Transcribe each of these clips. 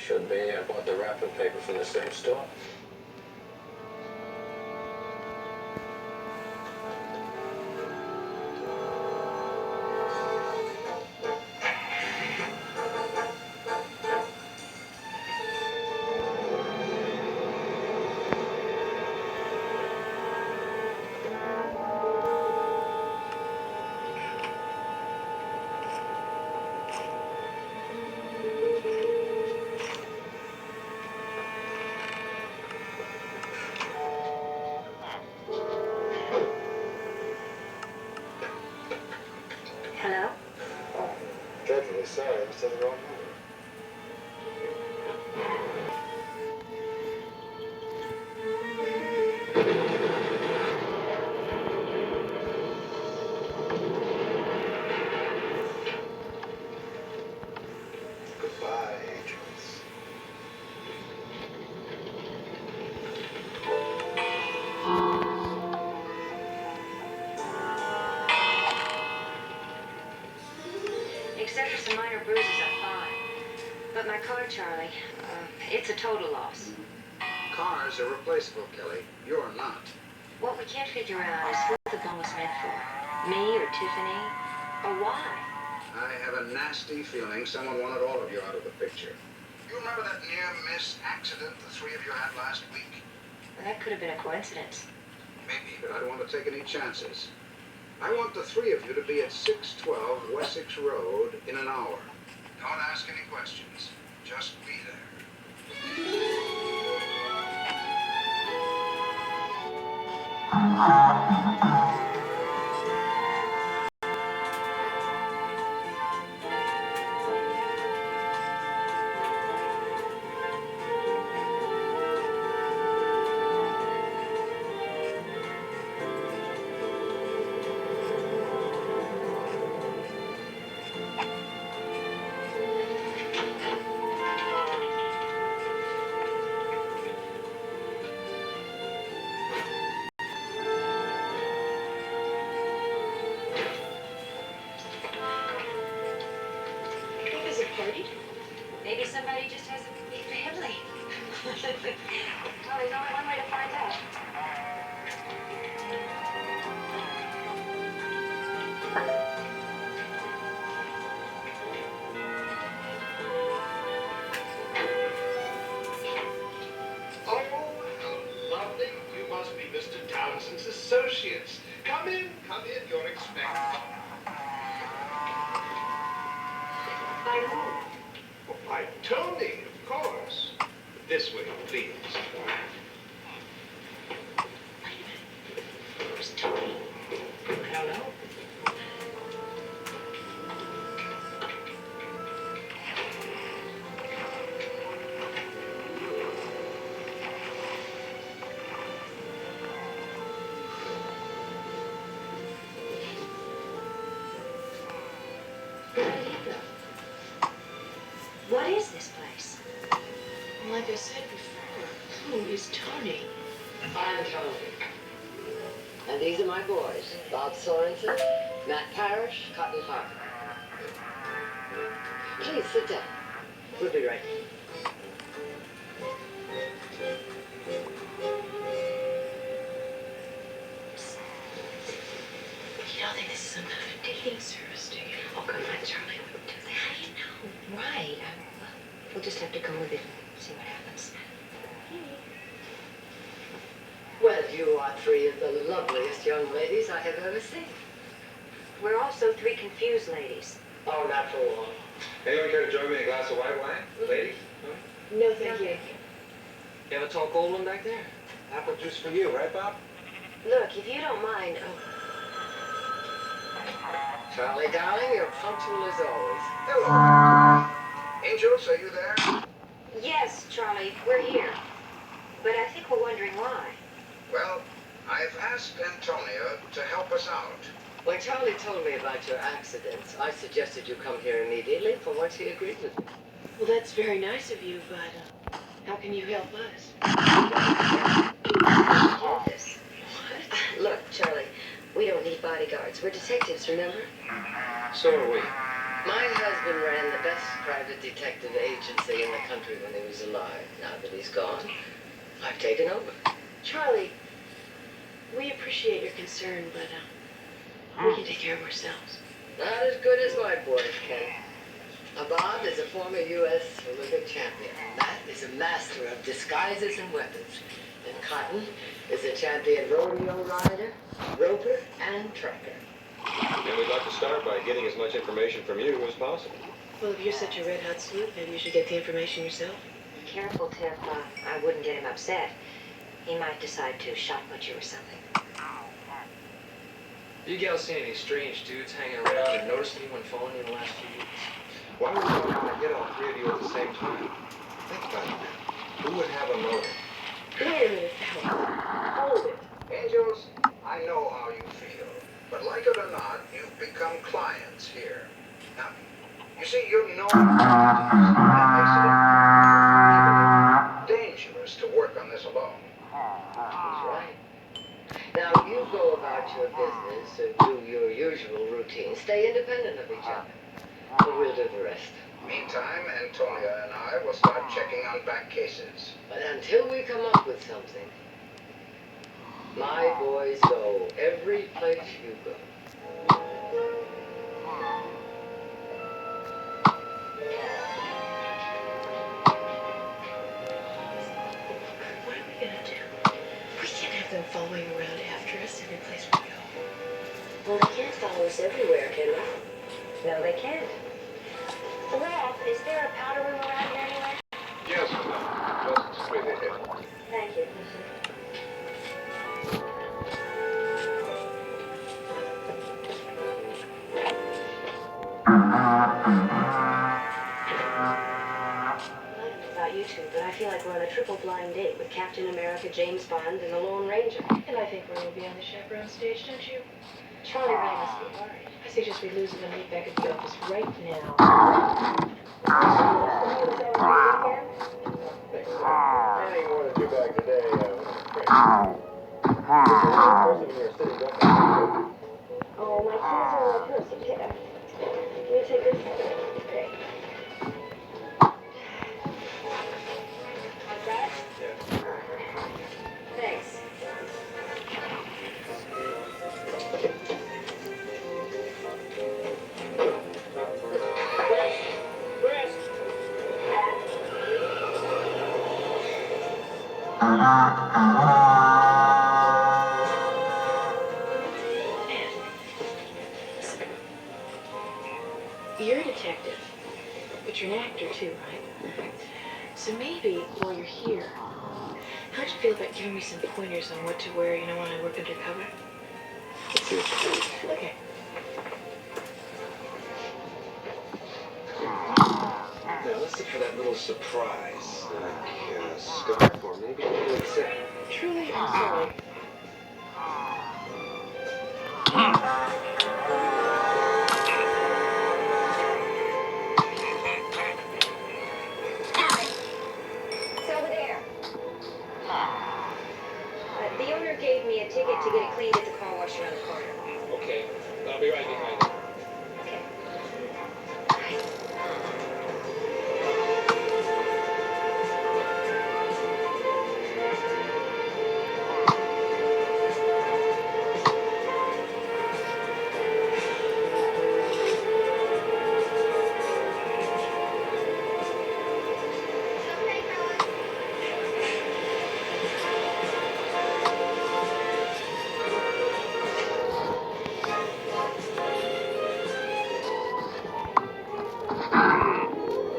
Should be. I bought the wrapping paper from the same store. Hello? Oh, dreadfully sorry. I was on the wrong number. Goodbye, angels. Except for some minor bruises, I'm fine. But my car, Charlie, it's a total loss. Cars are replaceable, Kelly. You're not. What we can't figure out is who the gun was meant for. Me or Tiffany? Or why? I have a nasty feeling someone wanted all of you out of the picture. You remember that near-miss accident the three of you had last week? Well, that could have been a coincidence. Maybe, but I don't want to take any chances. I want the three of you to be at 612 Wessex Road in an hour. Don't ask any questions. Just be there. Party? Maybe somebody just has a big family. Well, there's only one way to find out. Oh, how lovely. You must be Mr. Townsend's associates. Come in, you're expected. By whom? Oh, by Tony, of course. This way, please. Who's Tony? I don't know. Where did he go? What is this place? Like I said before, who is Tony? I'm Tony. And these are my boys, Bob Sorensen, Matt Parrish, Cotton Harper. Please sit down. We'll be right. You don't think this is some kind of dating service, do you? Oh, come on, Charlie. I wouldn't do that. How do you know? Right. Well, we'll just have to go with it and see what happens. Well, you are three of the loveliest young ladies I have ever seen. We're also three confused ladies. Oh, not for long. Anyone care to join me in a glass of white wine? Ladies? No, thank you. You have a tall cold one back there? Apple juice for you, right, Bob? Look, if you don't mind, Charlie, darling, you're punctual as always. Hello. Angels, are you there? yes, Charlie, we're here. But I think we're wondering why. Well, I've asked Antonio to help us out. When Charlie told me about your accidents, I suggested you come here immediately, for once he agreed with me. Well, that's very nice of you, but how can you help us? All this. Look, Charlie, we don't need bodyguards. We're detectives, remember? So are we. My husband ran the best private detective agency in the country when he was alive. Now that he's gone, I've taken over. Charlie, we appreciate your concern, but we can take care of ourselves. Not as good as my boys can. Bob is a former U.S. Olympic champion. Matt is a master of disguises and weapons. And Cotton is a champion rodeo rider, roper, and tracker. And we'd like to start by getting as much information from you as possible. Well, if you're such a red-hot sleuth, maybe you should get the information yourself. Be careful, Tiff. I wouldn't get him upset. He might decide to shot put you or something. You gals seen any strange dudes hanging around and noticed anyone following you in the last few weeks? Why would you want to get all three of you at the same time? Think about it now. Who would have a motive? Wait a minute, fellas. Hold it. Angels, I know how you feel, but like it or not, you've become clients here. Now, you see, you're known that makes it dangerous to work on this alone. He's right. Now, you go about your business and do your usual routine. Stay independent of each other. But we'll do the rest. Meantime, Antonia and I will start checking on back cases. But until we come up with something, my boys go every place you go. What are we gonna do? We can't have them following around after us every place we go. Well, they can't follow us everywhere, can they? No, they can't. Ralph, is there a powder room around here anywhere? Yes, madam. Just straight ahead. Thank you. I don't know about you two, but I feel like we're on a triple blind date with Captain America, James Bond, and the Lone Ranger. And I think we're gonna be on the chaperone stage, don't you? Charlie really must be worried. I suggest we lose him and meet back at the office right now. Any more than 2 bags a day, person in your city don't have Oh, my keys are in my purse. Okay. Can you take this? Okay. Got it? Yeah. Thanks. You're a detective, but you're an actor too, right? So maybe while you're here, how'd you feel about giving me some pointers on what to wear, you know, when I work undercover? Okay. Now, let's look for that little surprise, like a scarf or maybe a little set. Truly, I'm sorry. It's over there. The owner gave me a ticket to get it cleaned at the car wash around the corner. Okay, I'll be right behind you. Okay.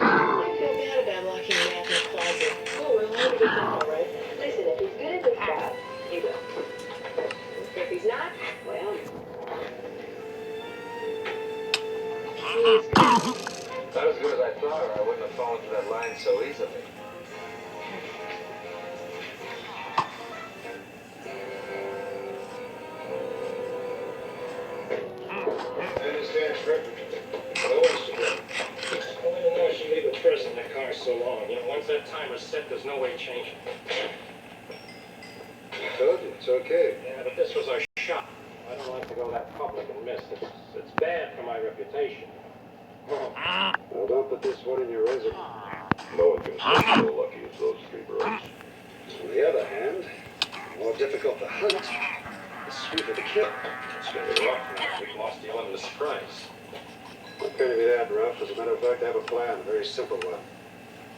I feel bad about locking Matt in the closet. Oh, well, how did it get all right? Listen, if he's good at this job, he will. If he's not, well, Not as good as I thought, or I wouldn't have fallen for that line so easily. I understand it's record. What else to do? I wouldn't know she leave a purse in the car so long. You know, once that timer's set, there's no way changing. I told you, it's okay. Yeah, but this was our shot. I don't like to go that public and miss. It's bad for my reputation. Well, don't put this one in your resume. No one can say so lucky as those three birds. On the other hand, the more difficult the hunt, the sweeter the kill. It's gonna be rough now. We've lost the element of surprise. Not going to be that rough. As a matter of fact, I have a plan, a very simple one.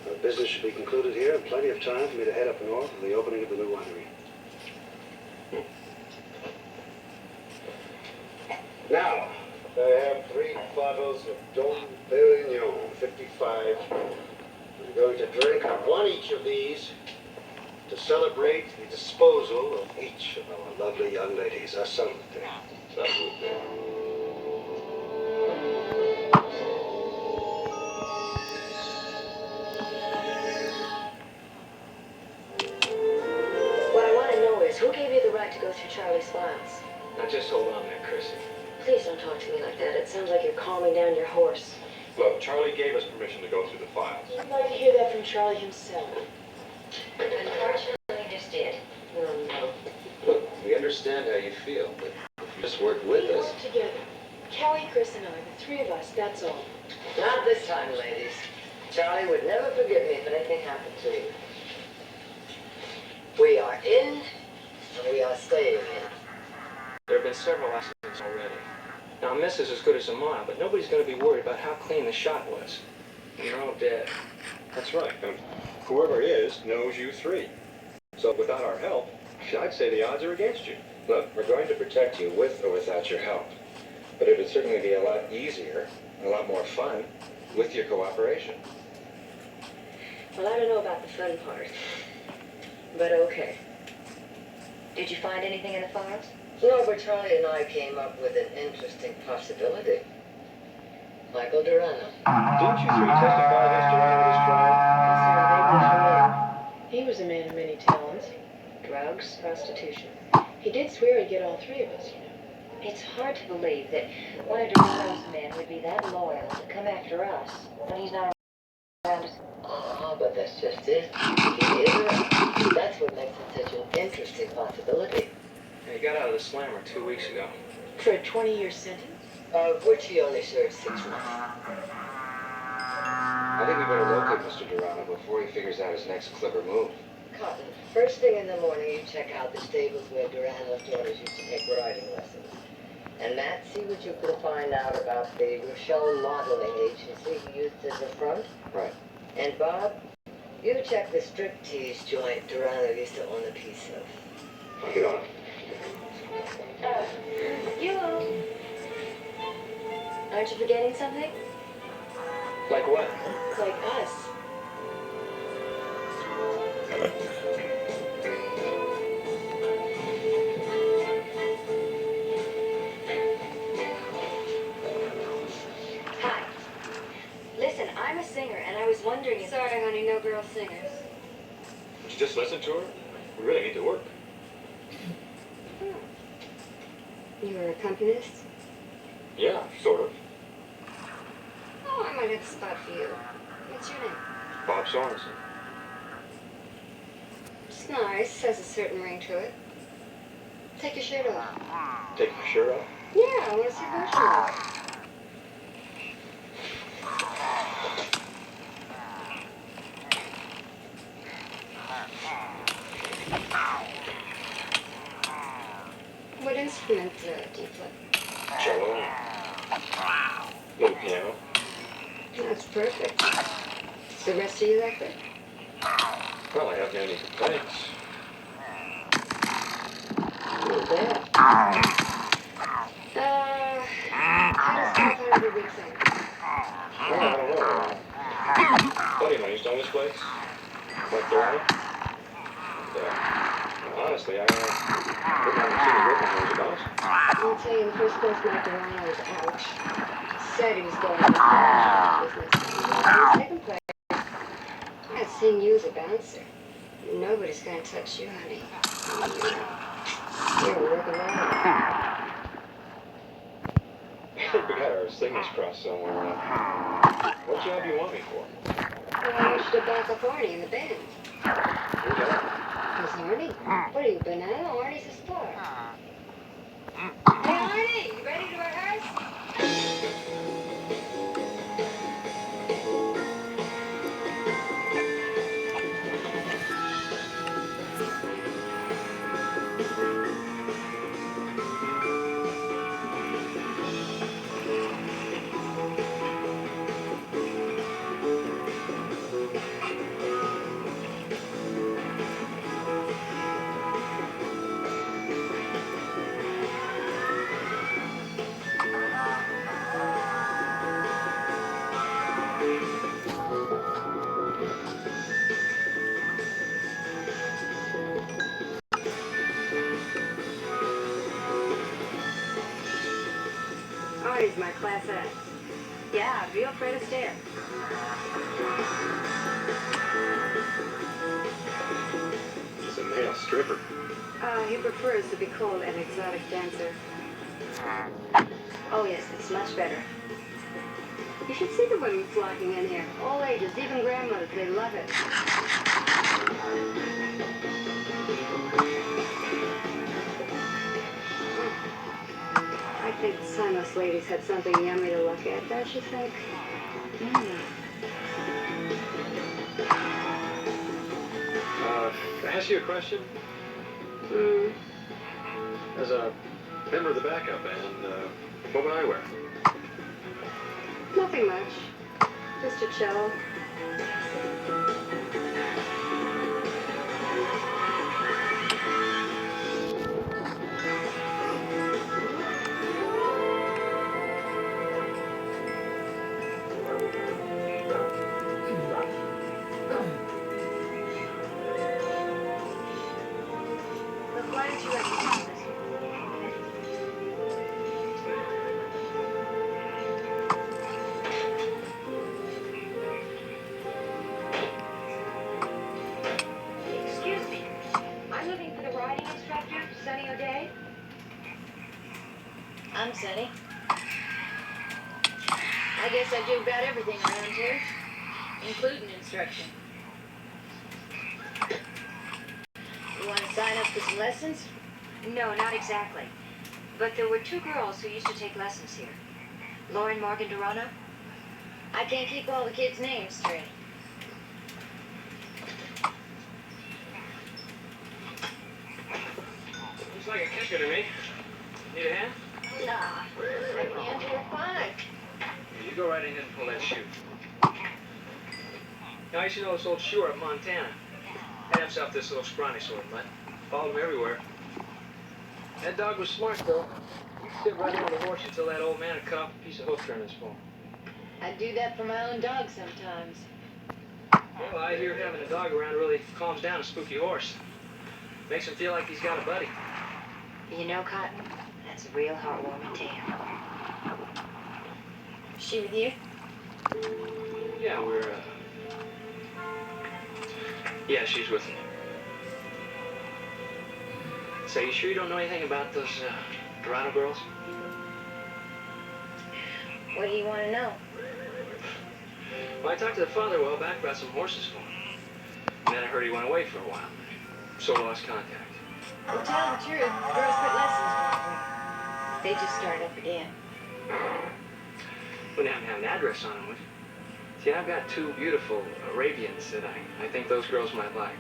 Our business should be concluded here, and plenty of time for me to head up north for the opening of the new winery. Now, I have 3 bottles of Dom Perignon, 55. I'm going to drink one each of these to celebrate the disposal of each of our lovely young ladies. Salute. Salute. What I want to know is, who gave you the right to go through Charlie's files? Now just hold on there, Chrissy. Please don't talk to me like that. It sounds like you're calming down your horse. Look, Charlie gave us permission to go through the files. I'd like to hear that from Charlie himself. Unfortunately, you just did. Oh, no. Look, we understand how you feel, but if you just work with We us. work together. Kelly, Chris, and I, the 3 of us, that's all. Not this time, ladies. Charlie would never forgive me if anything happened to you. We are in, and we are staying in. There have been several accidents already. Now, a miss is as good as a mile, but nobody's going to be worried about how clean the shot was. And you're all dead. That's right. And whoever is knows you 3. So without our help, I'd say the odds are against you. Look, we're going to protect you with or without your help. But it would certainly be a lot easier and a lot more fun with your cooperation. Well, I don't know about the fun part. But okay. Did you find anything in the files? No, but Charlie and I came up with an interesting possibility. Michael Durano. Didn't you 3 testify against Durano at his trial? Yes, sir, he was a man of many talents. Drugs, prostitution. He did swear he'd get all 3 of us, you know. It's hard to believe that one of Dorano's men would be that loyal to come after us when he's not around us. Ah, but that's just it. He is around. That's what makes it such an interesting possibility. He got out of the slammer 2 weeks ago. For a 20-year sentence? Of which he only served 6 months. I think we better locate Mr. Durano before he figures out his next clever move. Cotton, first thing in the morning you check out the stables where Durano's daughters used to take riding lessons. And Matt, see what you can find out about the Rochelle modeling agency he used as a front. Right. And Bob, you check the striptease joint Durano used to own a piece of. I'll get on it. You aren't you forgetting something? Like what? Like us. Hi. Listen, I'm a singer, and I was wondering if... Sorry, honey, no girl singers. Would you just listen to her? We really need to work. You were a accompanist? Yeah, sort of. Oh, I might have a spot for you. What's your name? Bob Sorensen. It's nice. Has a certain ring to it. Take your shirt off. Take my shirt off? Yeah, I want to see your version of it. What instrument do you play? Cello. Little piano. That's perfect. Is the rest of you like that? Well, I haven't any complaints. Not bad. How does 500 a week sound? Well, I don't know. Buddy of mine used to own this place. Like Durano. Honestly, I wouldn't have seen the work when I was about. I'll tell you, in the first place, Mike Durano was ouch. Said he was going into the business. In the second place, I've seen you as a bouncer. Nobody's gonna touch you, honey. You're a work of art. I think we got our signals crossed somewhere. What job do you want me for? Well, I want you to back up Arnie in the band. Who's that? Who's Arnie? What are you, banana? Arnie's a star. Hey, Arnie, you ready to rehearse? He's my class act. Yeah, real Fred Astaire. He's a male stripper. He prefers to be called an exotic dancer. Oh yes, it's much better. You should see the women flocking in here. All ages, even grandmothers, they love it. I think the Simos ladies had something yummy to look at, don't you think? Can I ask you a question? As a member of the backup band, what would I wear? Nothing much. Just a cello. Look, why don't you let me have this? Excuse me. I'm looking for the riding instructor, Sunny O'Day. I'm Sunny. I guess I do about everything around here, including instruction. You want to sign up for some lessons? No, not exactly. But there were 2 girls who used to take lessons here. Lauren Morgan Dorano. I can't keep all the kids' names straight. Looks like a kicker to me. Need a hand? Nah, I can't. You're fine. You go right ahead and pull that shoe. Now, I used to know this old shoer up in Montana. Had himself this little scrawny sort of mutt. Followed him everywhere. That dog was smart, though. He'd sit right on the horse until that old man would cut off a piece of hoof turn his phone. I do that for my own dog sometimes. Well, I hear having a dog around really calms down a spooky horse. Makes him feel like he's got a buddy. You know, Cotton, that's a real heartwarming tale. She with you? Yeah, yeah, she's with me. So, you sure you don't know anything about those, Dorado girls? What do you want to know? Well, I talked to the father a while back about some horses for him. And then I heard he went away for a while. So I lost contact. Well, tell the truth, the girls quit lessons last week. They just started up again. Wouldn't happen to have an address on them, would you? See, I've got 2 beautiful Arabians that I think those girls might like.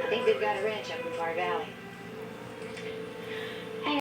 I think they've got a ranch up in Far Valley.